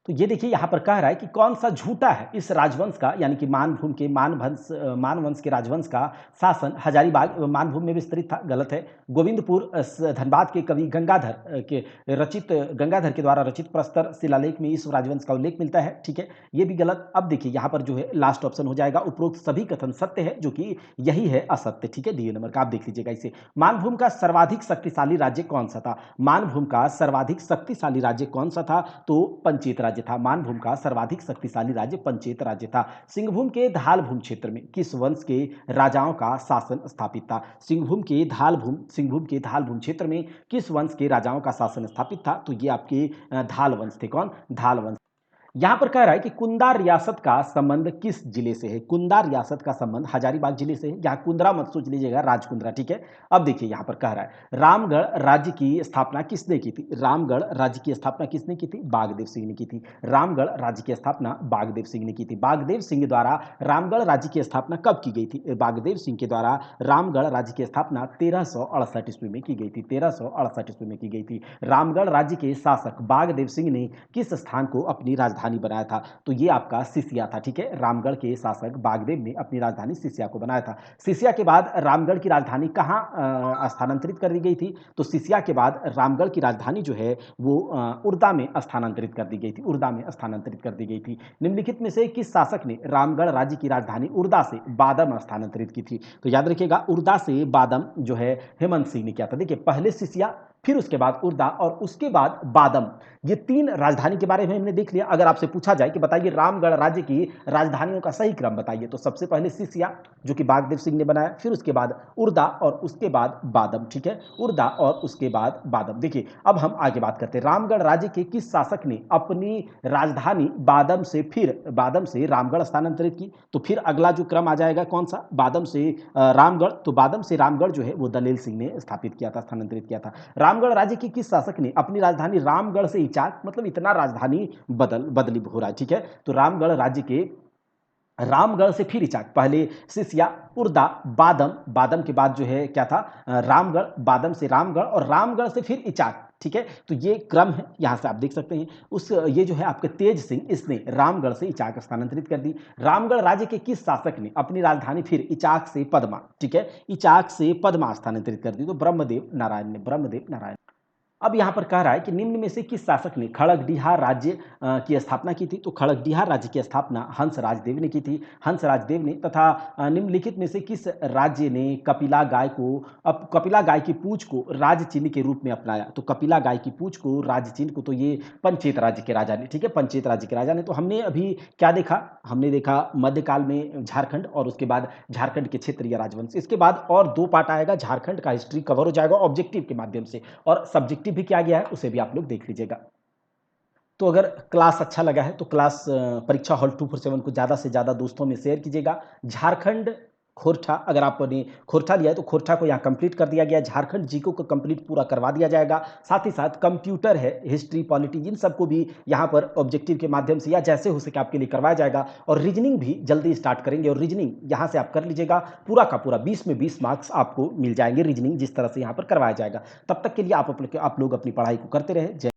A: तो ये देखिए, यहाँ पर कह रहा है कि कौन सा झूठा है इस राजवंश का, यानी कि मानभूम के मानवंश के राजवंश का शासन हजारीबाग मानभूम में विस्तृत था। गलत है। गोविंदपुर धनबाद के कवि गंगाधर के द्वारा रचित प्रस्तर शिलालेख में इस राजवंश का उल्लेख मिलता है। ठीक है, ये भी गलत। अब देखिए, यहाँ पर जो है लास्ट ऑप्शन हो जाएगा, उपरोक्त सभी कथन सत्य है, जो कि यही है असत्य। ठीक है, डी नंबर का आप देख लीजिएगा इसे। मानभूम का सर्वाधिक शक्तिशाली राज्य कौन सा था? मानभूम का सर्वाधिक शक्तिशाली राज्य कौन सा था? तो पंचेत राज्य था। मानभूम का सर्वाधिक शक्तिशाली राज्य पंचेत राज्य था। सिंहभूम के धालभूम क्षेत्र में किस वंश के राजाओं का शासन स्थापित था? सिंहभूम के धालभूम क्षेत्र में किस वंश के राजाओं का शासन स्थापित था? तो ये आपके धाल वंश थे। कौन? धाल वंश। यहां पर कह रहा है कि कुंदा रियासत का संबंध किस जिले से है? कुंदा रियासत का संबंध हजारीबाग जिले से है। यहां कुंदरा मत सोच लीजिएगा, राजकुंद्रा। ठीक है, अब देखिए यहां पर कह रहा है रामगढ़ राज्य की स्थापना किसने की थी? रामगढ़ राज्य की स्थापना किसने की थी? बागदेव सिंह ने की थी। रामगढ़ राज्य की स्थापना बागदेव सिंह ने की थी। बागदेव सिंह द्वारा रामगढ़ राज्य की स्थापना कब की गई थी? बागदेव सिंह के द्वारा रामगढ़ राज्य की स्थापना 1368 ईस्वी में की गई थी। 1368 ईस्वी में की गई थी। रामगढ़ राज्य के शासक बागदेव सिंह ने किस स्थान को अपनी राजधानी बनाया था? तो ये आपका सिसिया था। ठीक है, रामगढ़ के शासक बागदेव ने अपनी राजधानी सिसिया को बनाया था। सिसिया के बाद रामगढ़ की राजधानी कहां स्थानांतरित कर दी गई थी? तो सिसिया के बाद रामगढ़ की राजधानी जो है वो उर्दा में स्थानांतरित कर दी गई थी। उर्दा में स्थानांतरित कर दी गई थी। निम्नलिखित में से किस शासक ने रामगढ़ राज्य की राजधानी उर्दा से बादम स्थानांतरित की थी? तो याद रखिएगा, उर्दा से बादम जो है हेमंत सिंह ने किया था। देखिए, पहले सिसिया, फिर उसके बाद उर्दा और उसके बाद बादम, ये तीन राजधानी के बारे में हमने देख लिया। अगर आपसे पूछा जाए कि बताइए रामगढ़ राज्य की राजधानियों का सही क्रम बताइए, तो सबसे पहले सिसिया जो कि बागदेव सिंह ने बनाया, फिर उसके बाद उर्दा और उसके बाद बादम। ठीक है, उर्दा और उसके बाद बादम। देखिए, अब हम आगे बात करते हैं रामगढ़ राज्य के किस शासक ने अपनी राजधानी बादम से रामगढ़ स्थानांतरित की? तो फिर अगला जो क्रम आ जाएगा कौन सा? बादम से रामगढ़। तो बादम से रामगढ़ जो है वो दलेल सिंह ने स्थापित किया था, स्थानांतरित किया था। रामगढ़ राज्य के किस शासक ने अपनी राजधानी रामगढ़ से इचाक, मतलब इतना राजधानी बदली हो रहा है। ठीक है, तो रामगढ़ से फिर इचाक, पहले सिसिया, उर्दा, बादम के बाद जो है क्या था? रामगढ़, बादम से रामगढ़ और रामगढ़ से फिर इचाक। ठीक है, तो ये क्रम है, यहां से आप देख सकते हैं। ये जो है आपके तेज सिंह, इसने रामगढ़ से इचाक स्थानांतरित कर दी। रामगढ़ राज्य के किस शासक ने अपनी राजधानी फिर इचाक से पदमा, ठीक है, इचाक से पदमा स्थानांतरित कर दी? तो ब्रह्मदेव नारायण ने। अब यहाँ पर कह रहा है कि निम्न में से किस शासक ने खड़गडिहा राज्य की स्थापना की थी? तो खड़गडिहा राज्य की स्थापना हंस राजदेव ने की थी। हंस राजदेव ने। तथा निम्नलिखित में से किस राज्य ने कपिला गाय की पूंछ को राज चिन्ह के रूप में अपनाया? तो कपिला गाय की पूंछ को राज चिन्ह को तो ये पंचेत राज्य के राजा ने, ठीक है, पंचेत राज्य के राजा ने। तो हमने अभी क्या देखा? हमने देखा मध्यकाल में झारखंड और उसके बाद झारखंड के क्षेत्रीय राजवंश। इसके बाद और 2 पार्ट आएगा, झारखंड का हिस्ट्री कवर हो जाएगा ऑब्जेक्टिव के माध्यम से, और सब्जेक्टिव भी किया गया है, उसे भी आप लोग देख लीजिएगा। तो अगर क्लास अच्छा लगा है तो क्लास परीक्षा हॉल 247 को ज़्यादा से ज़्यादा दोस्तों में शेयर कीजिएगा। झारखंड खोरठा, अगर आपने खोरठा लिया है तो खोरठा को यहाँ कंप्लीट कर दिया गया। झारखंड जीको को कंप्लीट पूरा करवा दिया जाएगा। साथ ही साथ कंप्यूटर है, हिस्ट्री, पॉलिटी, इन सबको भी यहाँ पर ऑब्जेक्टिव के माध्यम से या जैसे हो सके आपके लिए करवाया जाएगा। और रीजनिंग भी जल्दी स्टार्ट करेंगे, और रीजनिंग यहाँ से आप कर लीजिएगा। पूरा का पूरा 20 में 20 मार्क्स आपको मिल जाएंगे रीजनिंग जिस तरह से यहाँ पर करवाया जाएगा। तब तक के लिए आप लोग अपनी पढ़ाई को करते रहे। जय